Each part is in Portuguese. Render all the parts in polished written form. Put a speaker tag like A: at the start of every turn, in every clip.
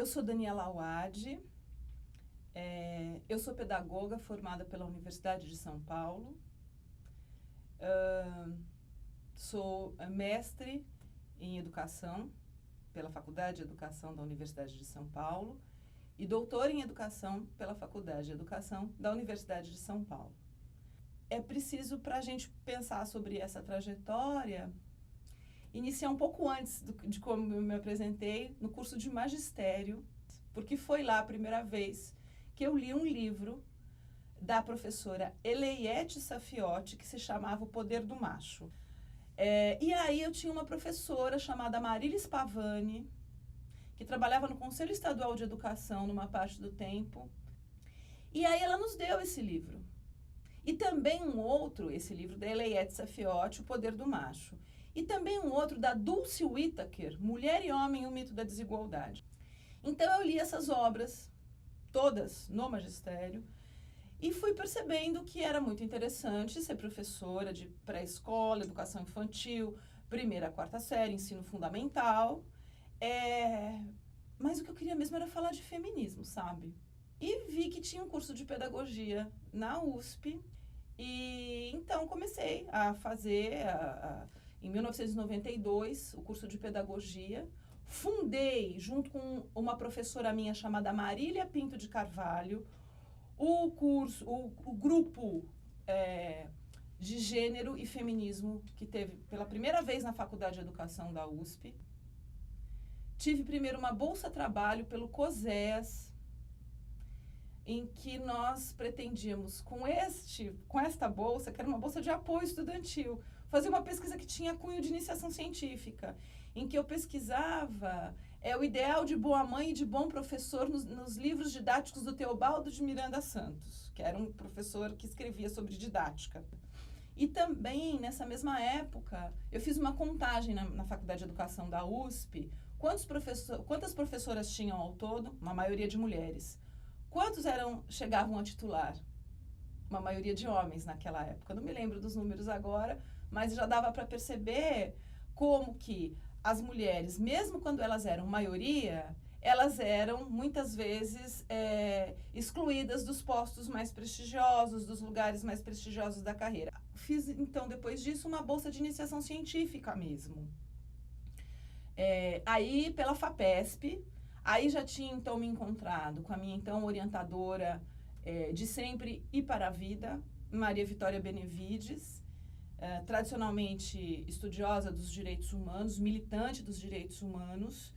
A: Eu sou Daniela Awad, eu sou pedagoga formada pela Universidade de São Paulo, sou mestre em educação pela Faculdade de Educação da Universidade de São Paulo e doutora em educação pela Faculdade de Educação da Universidade de São Paulo. É preciso, para a gente pensar sobre essa trajetória, iniciar um pouco antes de como eu me apresentei no curso de magistério, porque foi lá a primeira vez que eu li um livro da professora Eleiete Safiotti, que se chamava O Poder do Macho. E aí eu tinha uma professora chamada Marília Spavani, que trabalhava no Conselho Estadual de Educação numa parte do tempo, e aí ela nos deu esse livro. E também um outro, esse livro da Eleiete Safiotti, O Poder do Macho. E também um outro da Dulce Whittaker, Mulher e Homem, o Mito da Desigualdade. Então eu li essas obras, todas no magistério, e fui percebendo que era muito interessante ser professora de pré-escola, educação infantil, primeira a quarta série, ensino fundamental. Mas o que eu queria mesmo era falar de feminismo, sabe? E vi que tinha um curso de pedagogia na USP, e então comecei a fazer, em 1992, o curso de pedagogia. Fundei, junto com uma professora minha chamada Marília Pinto de Carvalho, o grupo de gênero e feminismo que teve pela primeira vez na Faculdade de Educação da USP. Tive primeiro uma bolsa-trabalho pelo COSEAS, em que nós pretendíamos, com esta bolsa, que era uma bolsa de apoio estudantil, fazer uma pesquisa que tinha cunho de iniciação científica, em que eu pesquisava o ideal de boa mãe e de bom professor nos livros didáticos do Teobaldo de Miranda Santos, que era um professor que escrevia sobre didática. E também, nessa mesma época, eu fiz uma contagem na Faculdade de Educação da USP, quantas professoras tinham ao todo, uma maioria de mulheres. Quantos chegavam a titular? Uma maioria de homens naquela época. Não me lembro dos números agora, mas já dava para perceber como que as mulheres, mesmo quando elas eram maioria, elas eram muitas vezes excluídas dos postos mais prestigiosos, dos lugares mais prestigiosos da carreira. Fiz, então, depois disso, uma bolsa de iniciação científica mesmo. Aí, pela FAPESP, aí já tinha, então, me encontrado com a minha, então, orientadora de sempre e para a vida, Maria Vitória Benevides, tradicionalmente estudiosa dos direitos humanos, militante dos direitos humanos,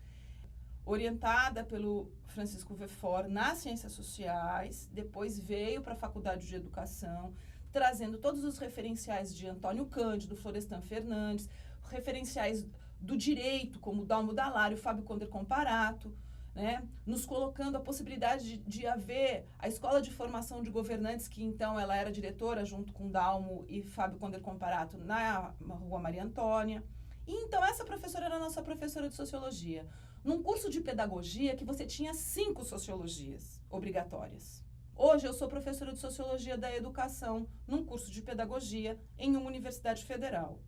A: orientada pelo Francisco Vefor nas ciências sociais, depois veio para a Faculdade de Educação, trazendo todos os referenciais de Antônio Cândido, Florestan Fernandes, referenciais do direito, como Dalmo Dallário, Fábio Conder Comparato, né, nos colocando a possibilidade de haver a Escola de Formação de Governantes, que então ela era diretora junto com Dalmo e Fábio Conder Comparato na Rua Maria Antônia. E então essa professora era a nossa professora de Sociologia, num curso de pedagogia que você tinha 5 sociologias obrigatórias. Hoje eu sou professora de Sociologia da Educação, num curso de pedagogia em uma universidade federal.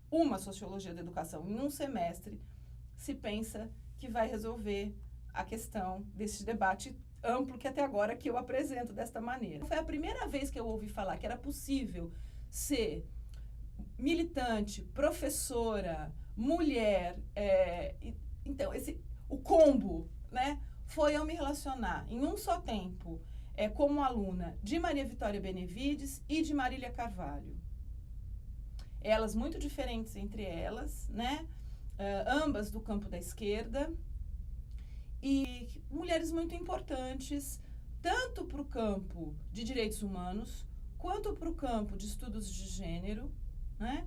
A: Uma Sociologia da Educação em um semestre se pensa que vai resolver a questão desse debate amplo que até agora que eu apresento desta maneira. Foi a primeira vez que eu ouvi falar que era possível ser militante, professora, mulher, então o combo, né, foi eu me relacionar em um só tempo como aluna de Maria Vitória Benevides e de Marília Carvalho. Elas muito diferentes entre elas, né, ambas do campo da esquerda, e mulheres muito importantes, tanto para o campo de direitos humanos, quanto para o campo de estudos de gênero, né?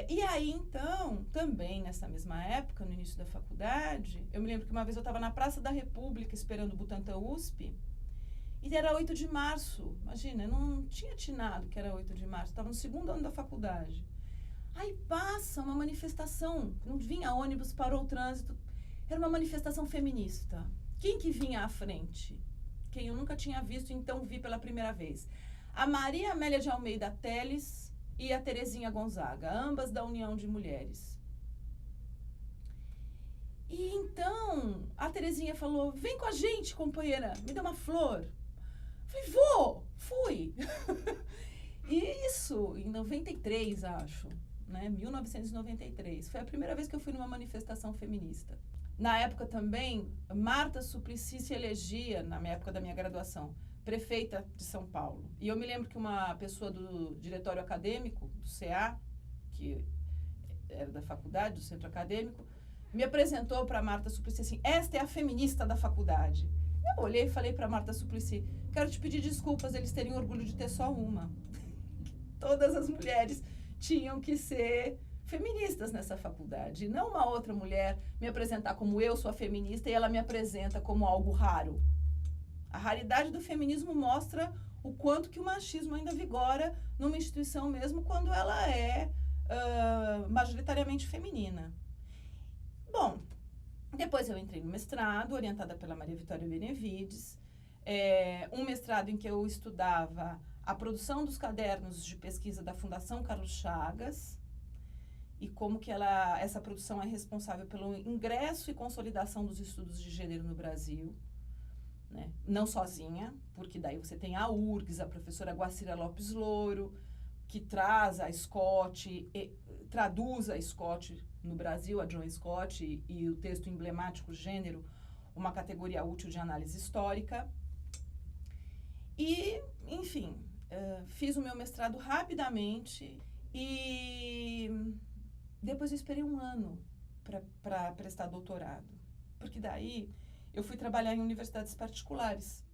A: E aí, então, também nessa mesma época, no início da faculdade, eu me lembro que uma vez eu estava na Praça da República esperando o Butantã USP, e era 8 de março, imagina, eu não tinha atinado que era 8 de março, estava no 2º ano da faculdade. Aí passa uma manifestação, não vinha ônibus, parou o trânsito, era uma manifestação feminista. Quem que vinha à frente? Quem eu nunca tinha visto, então vi pela primeira vez. A Maria Amélia de Almeida Teles e a Terezinha Gonzaga, ambas da União de Mulheres. E então, a Terezinha falou, vem com a gente, companheira, me dá uma flor. Falei, vou, fui. E isso, em 93, acho, né? 1993. Foi a primeira vez que eu fui numa manifestação feminista. Na época também, Marta Suplicy se elegia, na época da minha graduação, prefeita de São Paulo. E eu me lembro que uma pessoa do diretório acadêmico, do CA, que era da faculdade, do centro acadêmico, me apresentou para Marta Suplicy assim, esta é a feminista da faculdade. Eu olhei e falei para Marta Suplicy, quero te pedir desculpas, eles terem orgulho de ter só uma. Todas as mulheres tinham que ser feministas nessa faculdade. E não uma outra mulher me apresentar como eu sou a feminista e ela me apresenta como algo raro. A raridade do feminismo mostra o quanto que o machismo ainda vigora numa instituição mesmo quando ela é majoritariamente feminina. Bom, depois eu entrei no mestrado, orientada pela Maria Vitória Benevides, um mestrado em que eu estudava a produção dos cadernos de pesquisa da Fundação Carlos Chagas e como que essa produção é responsável pelo ingresso e consolidação dos estudos de gênero no Brasil, né? Não sozinha, porque daí você tem a URGS, a professora Guacira Lopes Louro, que traz a Scott, traduz a Scott no Brasil, a Joan Scott, e o texto emblemático Gênero, uma categoria útil de análise histórica. E, enfim, fiz o meu mestrado rapidamente e depois eu esperei um ano para prestar doutorado, porque daí eu fui trabalhar em universidades particulares.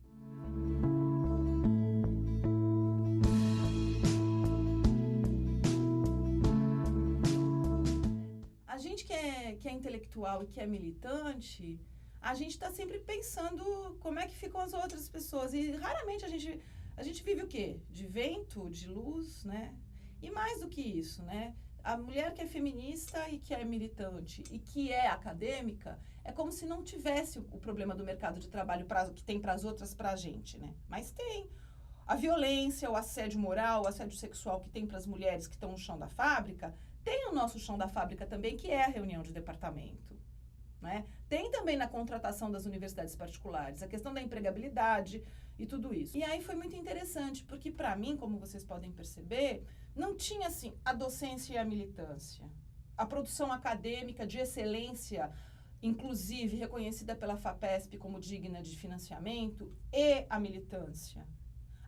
A: A gente que é intelectual e que é militante, a gente está sempre pensando como é que ficam as outras pessoas. E raramente a gente vive o quê? De vento, de luz, né? E mais do que isso, né? A mulher que é feminista e que é militante e que é acadêmica, é como se não tivesse o problema do mercado de trabalho que tem para as outras, para a gente, né? Mas tem. A violência, o assédio moral, o assédio sexual que tem para as mulheres que estão no chão da fábrica, tem o nosso chão da fábrica também, que é a reunião de departamento, né? Tem também na contratação das universidades particulares, a questão da empregabilidade e tudo isso. E aí foi muito interessante, porque para mim, como vocês podem perceber, não tinha assim a docência e a militância. A produção acadêmica de excelência, inclusive reconhecida pela FAPESP como digna de financiamento, e a militância.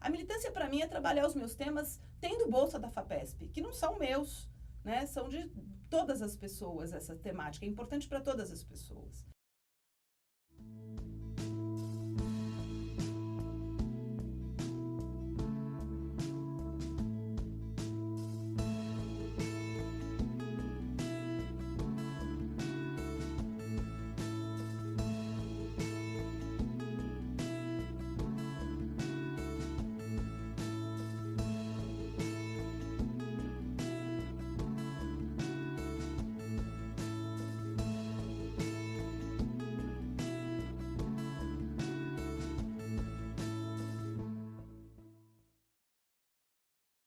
A: A militância para mim é trabalhar os meus temas tendo bolsa da FAPESP, que não são meus, né? São de todas as pessoas essa temática, é importante para todas as pessoas.